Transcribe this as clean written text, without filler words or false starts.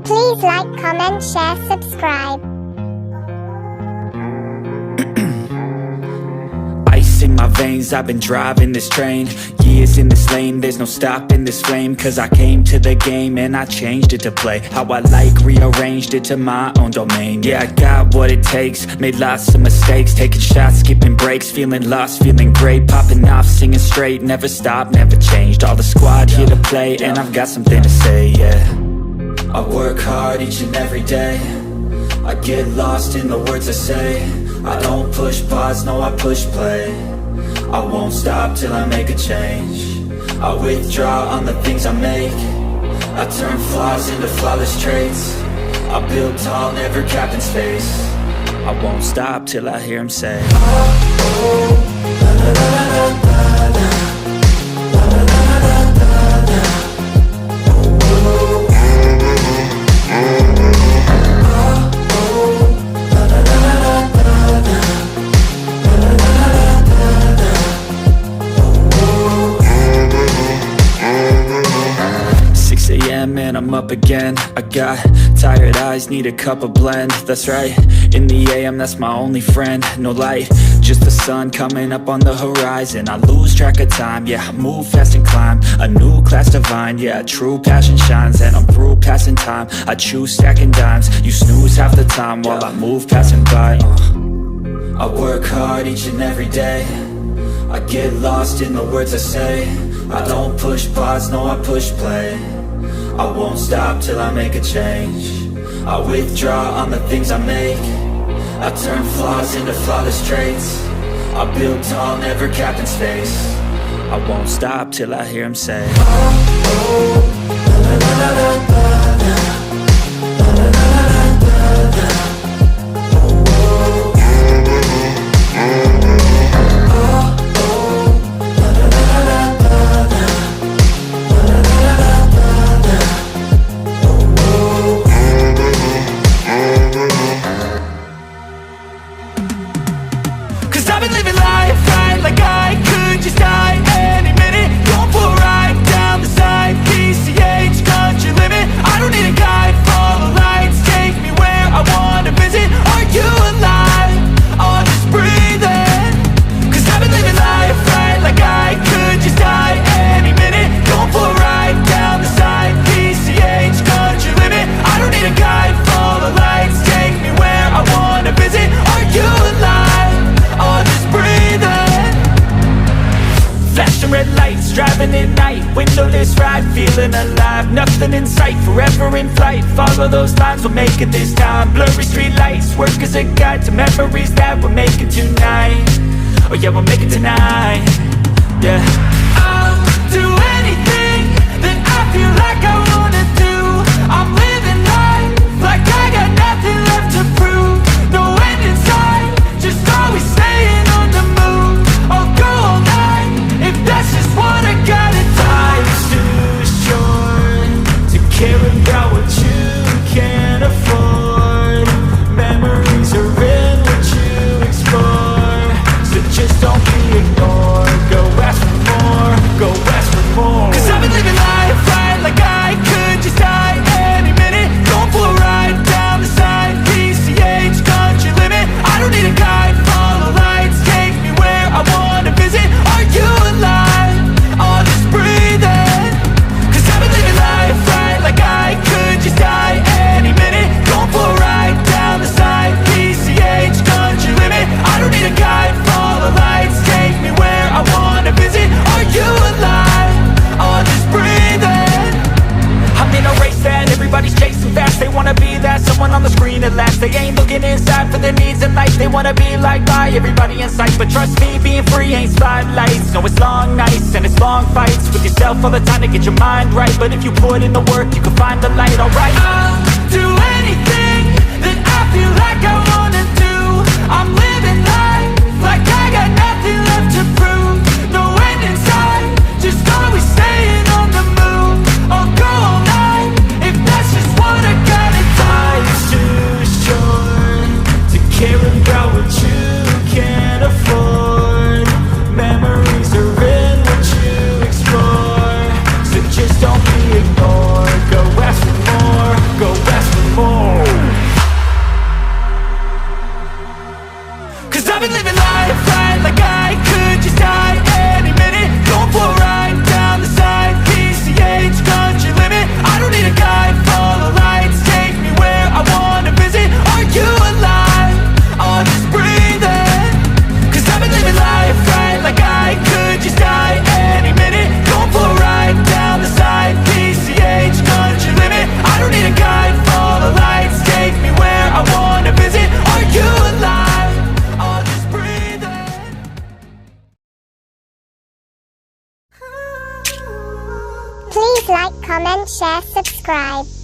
Please like, comment, share, subscribe. Ice in my veins, I've been driving this train. Years in this lane, there's no stopping this flame. Cause I came to the game and I changed it to play how I like, rearranged it to my own domain. Yeah, I got what it takes, made lots of mistakes, taking shots, skipping breaks, feeling lost, feeling great, popping off, singing straight, never stopped, never changed. All the squad here to play and I've got something to say, yeah. I work hard each and every day, I get lost in the words I say. I don't push pause, no I push play. I won't stop till I make a change. I withdraw on the things I make. I turn flaws into flawless traits. I build tall, never capped in space. I won't stop till I hear him say, oh, oh, la, la, la, la, la, la. And I'm up again. I got tired eyes, need a cup of blend. That's right, in the AM, that's my only friend. No light, just the sun coming up on the horizon. I lose track of time, yeah, I move fast and climb a new class divine, yeah, true passion shines. And I'm through passing time, I choose stacking dimes. You snooze half the time while I move passing by. I work hard each and every day, I get lost in the words I say. I don't push pause, no I push play. I won't stop till I make a change. I withdraw on the things I make. I turn flaws into flawless traits. I build tall, never capped in space. I won't stop till I hear him say, oh, oh, la, la, la, la, la, la. Red lights, driving at night, windowless ride, feeling alive, nothing in sight, forever in flight, follow those lines, we'll make it this time, blurry street lights, work as a guide to memories that we're making tonight, oh yeah, we'll make it tonight, yeah. I'll do anything that I feel like I wanna do, I'm living life like I got nothing left to prove, no end in sight, just always staying on the move, I'll go all night, if that's just what I gotta do. Life's too short to care about what you can't afford. Memories are in what you explore, so just don't be ignored. Go ask for more, go ask for more. Cause I've been living life right like I could just die any minute. Going for a ride down the side, PCH, country limit. I don't need a guide, follow lights, take me where I wanna visit. Are you alive? Or just breathing? Cause I've been living life right like I could just die any minute. Going for a ride down the side, PCH, country limit. I don't need a guide, follow lights, take me where I wanna visit. Are you alive? Or just breathing? I'm in a race that everybody's chasing fast. They wanna be that someone on the screen at last. They ain't looking inside for their needs in life. They wanna be liked by everybody in sight. But trust me, being free ain't spotlights. No, it's long nights and it's long fights with yourself all the time to get your mind right. But if you put in the work, you can find the light, alright. I'll do anything that I feel like I wanna do. I'm living life like I got nothing left to prove. No end in sight, just always staying on the move. I'll go all night, if that's just what I gotta do. Life's too short to care about what you can't afford. Memories are in what you explore, so just don't be ignored. Go ask for more, go ask Please like, comment, share, subscribe.